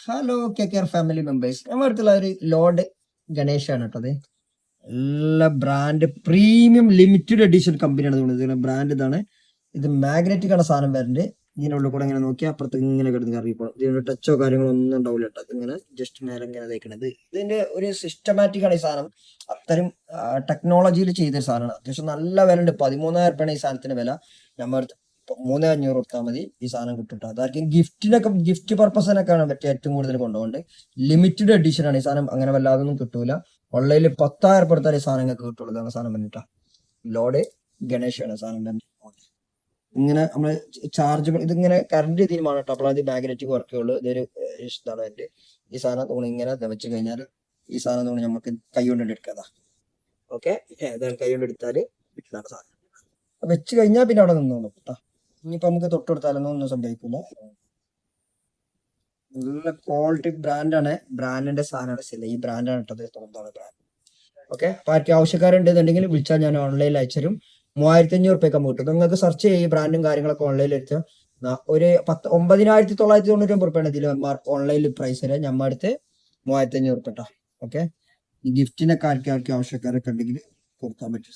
Hello care family members നമ്മുടെ അടുത്തുള്ള ഒരു ലോഡ് ഗണേഷാണ് കേട്ടത്. നല്ല ബ്രാൻഡ് പ്രീമിയം ലിമിറ്റഡ് എഡിഷൻ കമ്പനിയാണ് തോന്നുന്നത്. ബ്രാൻഡ് ഇതാണ്. ഇത് മാഗ്നറ്റിക് ആണ് സാധനം വരുന്നത്. ഇതിൻ്റെ ഉള്ളിൽ കൂടെ ഇങ്ങനെ നോക്കിയാൽ അപ്പുറത്ത് ഇങ്ങനെ കിടന്ന് കറിയപ്പോഴും ഇതിന്റെ ടച്ചോ കാര്യങ്ങളോ ഒന്നും ഉണ്ടാവില്ല കേട്ടോ. ഇങ്ങനെ ജസ്റ്റ് നേരെ ഇങ്ങനെ തേക്കണത്. ഇതിന്റെ ഒരു സിസ്റ്റമാറ്റിക് ആണ് ഈ സാധനം. അത്തരം ടെക്നോളജിയിൽ ചെയ്ത സാധനമാണ്. അത്യാവശ്യം നല്ല വില ഉണ്ട്. 13,000 രൂപയാണ് ഈ സാധനത്തിന് വില. നമ്മൾ 3,500 കൊടുത്താൽ മതി ഈ സാധനം കിട്ടും. അതായിരിക്കും ഗിഫ്റ്റ് പർപ്പസിനൊക്കെയാണ് പറ്റിയ ഏറ്റവും കൂടുതൽ കൊണ്ടുപോകുന്നത്. ലിമിറ്റഡ് എഡിഷൻ ആണ് ഈ സാധനം. അങ്ങനെ വല്ലാതൊന്നും കിട്ടൂല. ഓൺലൈനിൽ 10,000 കൊടുത്താൽ ഈ സാധനങ്ങൾക്ക് കിട്ടുള്ളൂ. ഇതാണ് സാധനം വന്നിട്ടാ. ലോഡ് ഗണേഷാണ് സാധനം. ഇങ്ങനെ നമ്മള് ചാർജബിൾ ഇതിങ്ങനെ കറണ്ട് രീതിയിലുമാണ് കേട്ടോ. അപ്പോൾ അത് മാഗ്നറ്റിക് വർക്ക് ഉള്ളൂ. ഇതൊരു ഇതാണ് എൻ്റെ ഈ സാധനം തോന്നി ഇങ്ങനെ വെച്ച് കഴിഞ്ഞാൽ ഈ സാധനം തോന്നി നമുക്ക് കൈ കൊണ്ട് എടുക്കാതാ. ഓക്കെ, കൈ കൊണ്ട് എടുത്താല് ഇതാണ് സാധനം. വെച്ച് കഴിഞ്ഞാൽ പിന്നെ അവിടെ നിന്നോളൂ കേട്ടോ. ഇനിയിപ്പോ നമുക്ക് തൊട്ടെടുത്താലൊന്നും ഒന്നും സംഭവിക്കില്ല. നല്ല ക്വാളിറ്റി ബ്രാൻഡാണ്. ബ്രാൻഡിന്റെ സാധനമാണ് സെല്. ഈ ബ്രാൻഡാണ് ഇട്ടത്. തൊണ്ടാണ് ബ്രാൻഡ്. ഓക്കെ, അപ്പൊ ആർക്കും ആവശ്യക്കാരുണ്ടെന്നുണ്ടെങ്കിൽ വിളിച്ചാൽ ഞാൻ ഓൺലൈനിൽ അയച്ചുതരും. 3,500 രൂപയ്ക്ക് കിട്ടും. നിങ്ങൾക്ക് സെർച്ച് ചെയ്യും ബ്രാൻഡും കാര്യങ്ങളൊക്കെ ഓൺലൈനിൽ എടുത്താൽ ഒരു 9,999 രൂപയാണ് ഇതിൽ ഓൺലൈനിൽ പ്രൈസ് വരെ. ഞമ്മ അടുത്ത് 3,500 രൂപ കേട്ടോ. ഓക്കെ, ഈ ഗിഫ്റ്റിനൊക്കെ ആർക്കും ആവശ്യക്കാരൊക്കെ ഉണ്ടെങ്കിൽ കൊടുക്കാൻ പറ്റും.